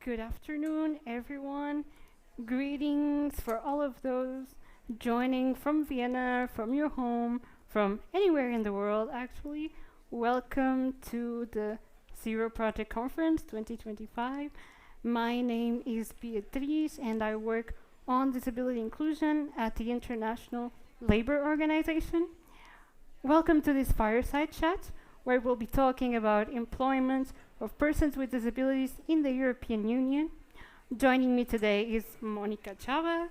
Good afternoon, everyone. Greetings for all of those joining from Vienna, from your home, from anywhere in the world, actually. Welcome to the Zero Project Conference 2025. My name is Beatriz, and I work on disability inclusion at the International Labor Organization. Welcome to this fireside chat, where we'll be talking about employment of persons with disabilities in the European Union. Joining me today is Monika Chaba,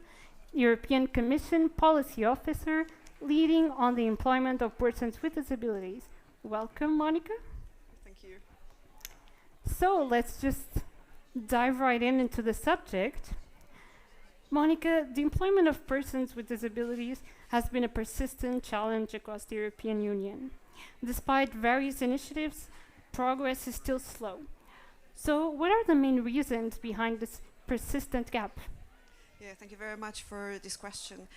European Commission Policy Officer, leading on the employment of persons with disabilities. Welcome, Monika. Thank you. So let's just dive right into the subject. Monika, the employment of persons with disabilities has been a persistent challenge across the European Union. Despite various initiatives, progress is still slow. So, what are the main reasons behind this persistent gap? Yeah, thank you very much for this question.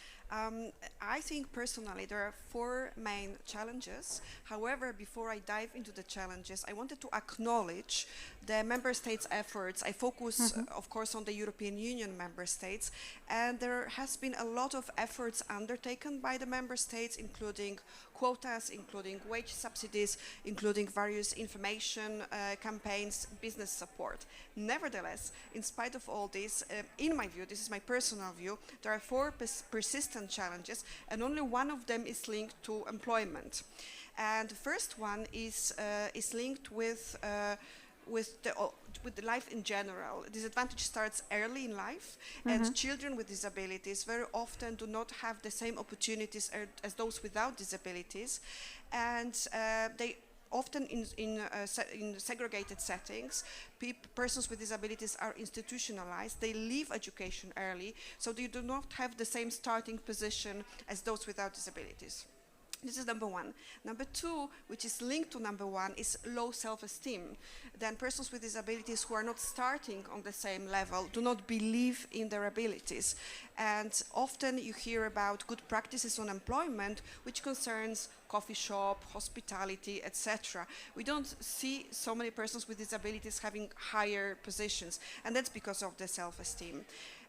I think personally there are four main challenges. However, before I dive into the challenges, I wanted to acknowledge the member states' efforts. I focus, of course, on the European Union member states, and there has been a lot of efforts undertaken by the member states, including quotas, including wage subsidies, including various information campaigns, business support. Nevertheless, in spite of all this, in my view, this is my personal view, there are four persistent challenges, and only one of them is linked to employment. And the first one is linked with the life in general. Disadvantage starts early in life, and children with disabilities very often do not have the same opportunities as those without disabilities, and they often in segregated settings, persons with disabilities are institutionalized, they leave education early, so they do not have the same starting position as those without disabilities. This is number one. Number two, which is linked to number one, is low self-esteem. Then persons with disabilities who are not starting on the same level do not believe in their abilities. And often you hear about good practices on employment, which concerns coffee shop, hospitality, etc. We don't see so many persons with disabilities having higher positions, and that's because of the self-esteem.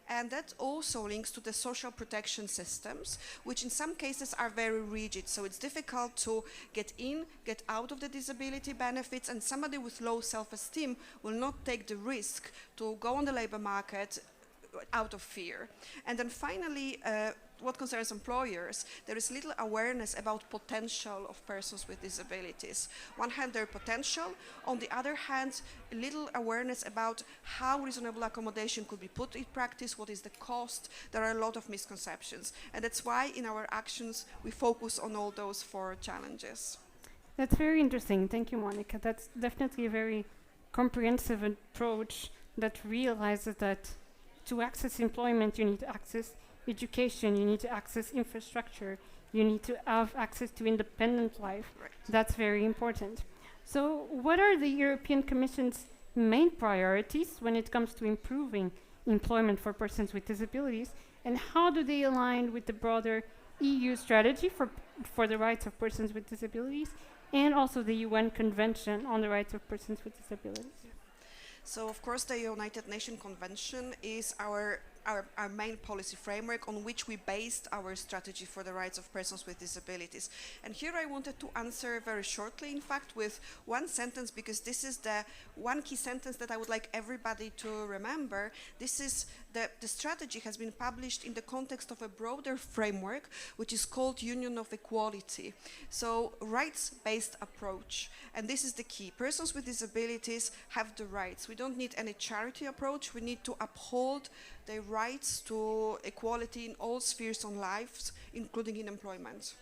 And that also links to the social protection systems, which in some cases are very rigid. So it's difficult to get in, get out of the disability benefits, and somebody with low self-esteem will not take the risk to go on the labor market out of fear. And then finally, what concerns employers, there is little awareness about potential of persons with disabilities. On one hand, their potential. On the other hand, little awareness about how reasonable accommodation could be put in practice, what is the cost. There are a lot of misconceptions. And that's why in our actions, we focus on all those four challenges. That's very interesting. Thank you, Monika. That's definitely a very comprehensive approach that realizes that to access employment, you need to access education, you need to access infrastructure, you need to have access to independent life. Right. That's very important. So, what are the European Commission's main priorities when it comes to improving employment for persons with disabilities, and how do they align with the broader EU strategy for the rights of persons with disabilities and also the UN Convention on the Rights of Persons with Disabilities? So, of course, the United Nations Convention is our main policy framework on which we based our strategy for the rights of persons with disabilities. And here I wanted to answer very shortly, in fact, with one sentence, because this is the one key sentence that I would like everybody to remember. This is the strategy has been published in the context of a broader framework, which is called Union of Equality. So, rights-based approach. And this is the key. Persons with disabilities have the rights. We don't need any charity approach. We need to uphold their rights to equality in all spheres of life, including in employment.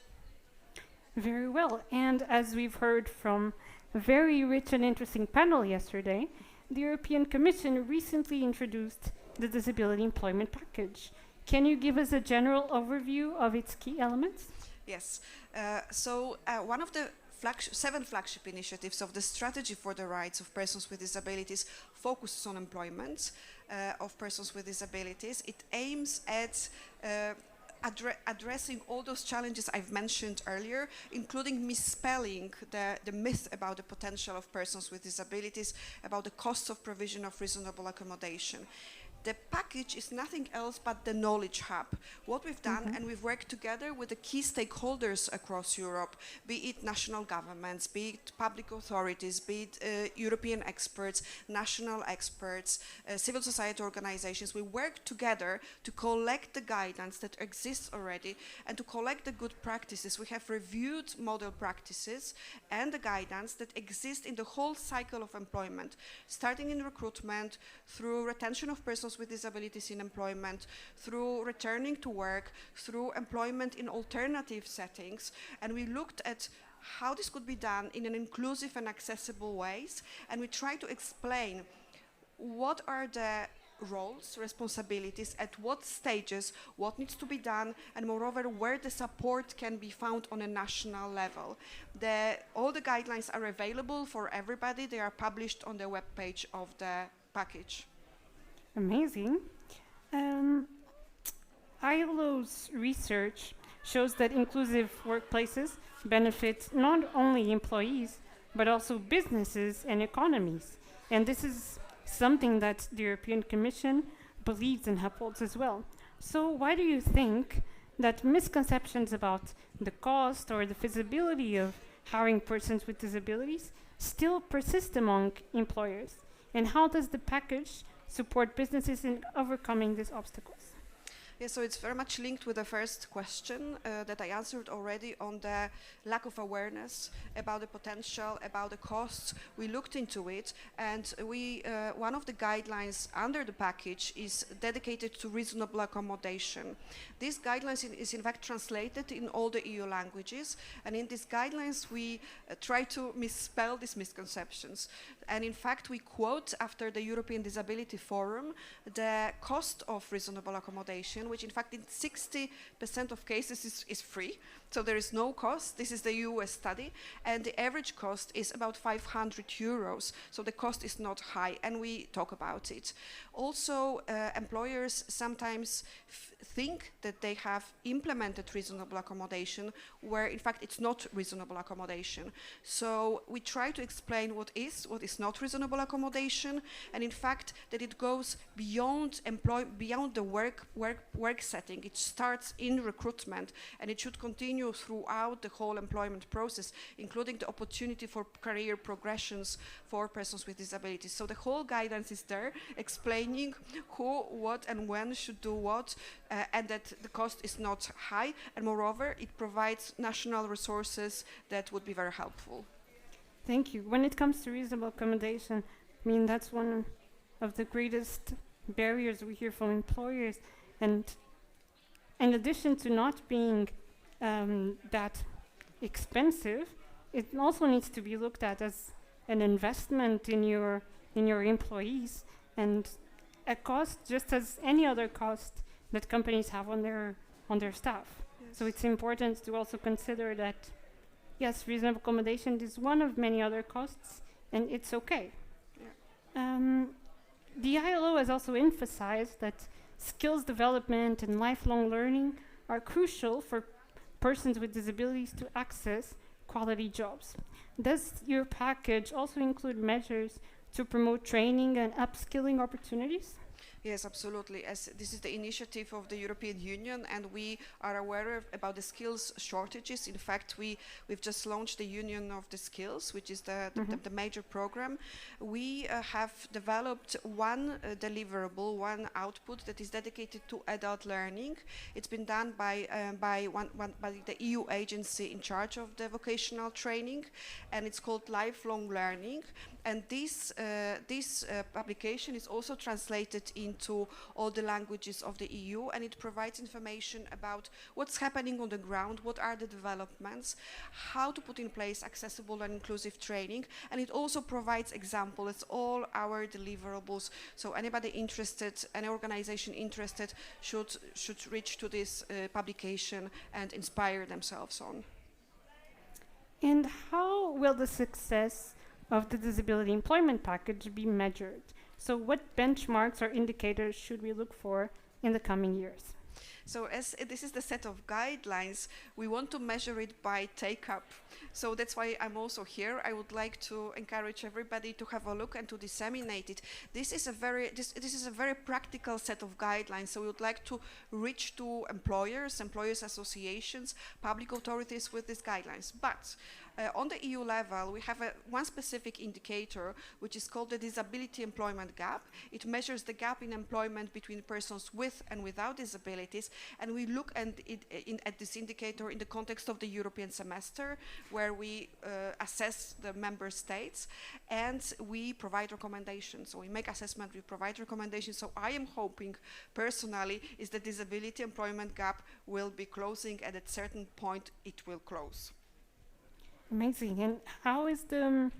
Very well. And as we've heard from a very rich and interesting panel yesterday, the European Commission recently introduced the Disability Employment Package. Can you give us a general overview of its key elements? Yes. One of the 7 flagship initiatives of the strategy for the rights of persons with disabilities focuses on employment of persons with disabilities. It aims at addressing all those challenges I've mentioned earlier, including misspelling the myth about the potential of persons with disabilities, about the cost of provision of reasonable accommodation. The package is nothing else but the knowledge hub. What we've done, and we've worked together with the key stakeholders across Europe, be it national governments, be it public authorities, be it European experts, national experts, civil society organizations. We work together to collect the guidance that exists already and to collect the good practices. We have reviewed model practices and the guidance that exist in the whole cycle of employment, starting in recruitment, through retention of persons with disabilities in employment, through returning to work, through employment in alternative settings, and we looked at how this could be done in an inclusive and accessible ways, and we try to explain what are the roles, responsibilities, at what stages, what needs to be done, and moreover, where the support can be found on a national level. All the guidelines are available for everybody. They are published on the webpage of the package. Amazing. ILO's research shows that inclusive workplaces benefit not only employees, but also businesses and economies. And this is something that the European Commission believes and upholds as well. So why do you think that misconceptions about the cost or the feasibility of hiring persons with disabilities still persist among employers? And how does the package support businesses in overcoming these obstacles? Yeah, so it's very much linked with the first question that I answered already on the lack of awareness about the potential, about the costs. We looked into it, and one of the guidelines under the package is dedicated to reasonable accommodation. These guidelines is in fact translated in all the EU languages, and in these guidelines we try to misspell these misconceptions. And in fact, we quote after the European Disability Forum the cost of reasonable accommodation, which in fact in 60% of cases is free. So there is no cost. This is the US study. And the average cost is about 500 euros. So the cost is not high, and we talk about it. Also, employers sometimes think that they have implemented reasonable accommodation, where in fact it's not reasonable accommodation. So we try to explain what is not reasonable accommodation, and in fact that it goes beyond the work setting. It starts in recruitment, and it should continue throughout the whole employment process, including the opportunity for career progressions for persons with disabilities. So the whole guidance is there, explaining who, what, and when should do what, and that the cost is not high, and moreover, it provides national resources that would be very helpful. Thank you. When it comes to reasonable accommodation, I mean, that's one of the greatest barriers we hear from employers. And in addition to not being that expensive, it also needs to be looked at as an investment in your employees, and a cost just as any other cost that companies have on their staff. Yes. So it's important to also consider that, yes, reasonable accommodation is one of many other costs, and it's okay. Yeah. The ILO has also emphasized that skills development and lifelong learning are crucial for persons with disabilities to access quality jobs. Does your package also include measures to promote training and upskilling opportunities? Yes, absolutely. As this is the initiative of the European Union, and we are aware about the skills shortages. In fact, we've just launched the Union of the Skills, which is the major program. We have developed one deliverable, one output that is dedicated to adult learning. It's been done by the EU agency in charge of the vocational training, and it's called Lifelong Learning. And this publication is also translated into all the languages of the EU, and it provides information about what's happening on the ground, what are the developments, how to put in place accessible and inclusive training, and it also provides examples. It's all our deliverables. So anybody interested, any organization interested, should reach to this publication and inspire themselves on. And how will the success of the disability employment package be measured? So what benchmarks or indicators should we look for in the coming years? So as this is the set of guidelines, we want to measure it by take-up. So that's why I'm also here. I would like to encourage everybody to have a look and to disseminate it. This is a very practical set of guidelines. So we would like to reach to employers associations, public authorities with these guidelines. But on the EU level, we have one specific indicator, which is called the disability employment gap. It measures the gap in employment between persons with and without disabilities, and we look at this indicator in the context of the European semester, where we assess the member states, and we provide recommendations. So we make assessment, we provide recommendations. So I am hoping, personally, is the disability employment gap will be closing, and at a certain point it will close. Amazing. And how is the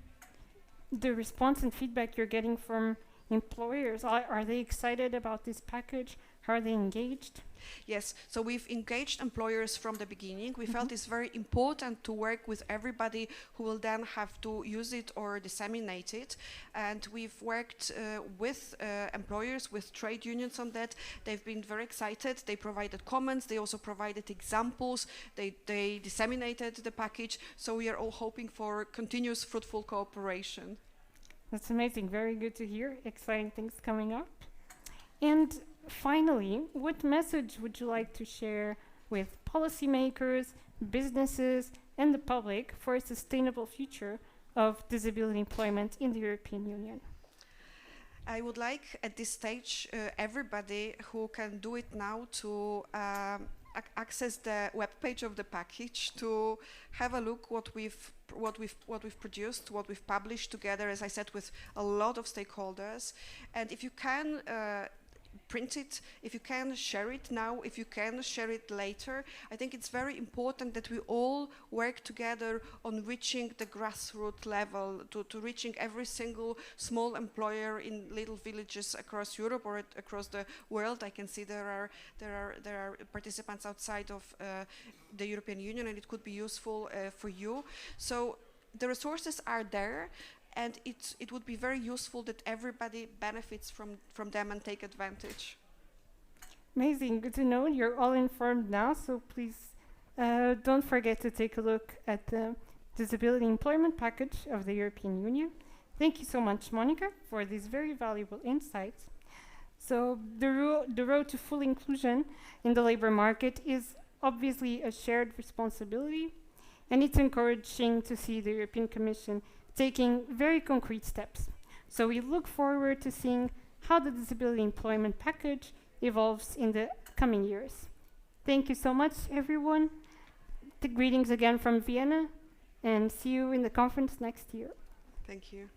response and feedback you're getting from employers? Are they excited about this package? How are they engaged? Yes, so we've engaged employers from the beginning. We felt it's very important to work with everybody who will then have to use it or disseminate it. And we've worked with employers, with trade unions on that. They've been very excited. They provided comments. They also provided examples. They disseminated the package. So we are all hoping for continuous fruitful cooperation. That's amazing. Very good to hear. Exciting things coming up. And finally, what message would you like to share with policymakers, businesses, and the public for a sustainable future of disability employment in the European Union? I would like, at this stage, everybody who can do it now to access the webpage of the package, to have a look what we've produced, what we've published together, as I said, with a lot of stakeholders. And if you can print it, if you can share it now, if you can share it later. I think it's very important that we all work together on reaching the grassroots level, to reaching every single small employer in little villages across Europe or across the world. I can see there are participants outside of the European Union, and it could be useful for you. So the resources are there. And it would be very useful that everybody benefits from them and take advantage. Amazing, good to know. You're all informed now, so please don't forget to take a look at the Disability Employment Package of the European Union. Thank you so much, Monika, for these very valuable insights. So the road to full inclusion in the labor market is obviously a shared responsibility, and it's encouraging to see the European Commission taking very concrete steps. So we look forward to seeing how the Disability Employment Package evolves in the coming years. Thank you so much, everyone. Greetings again from Vienna, and see you in the conference next year. Thank you.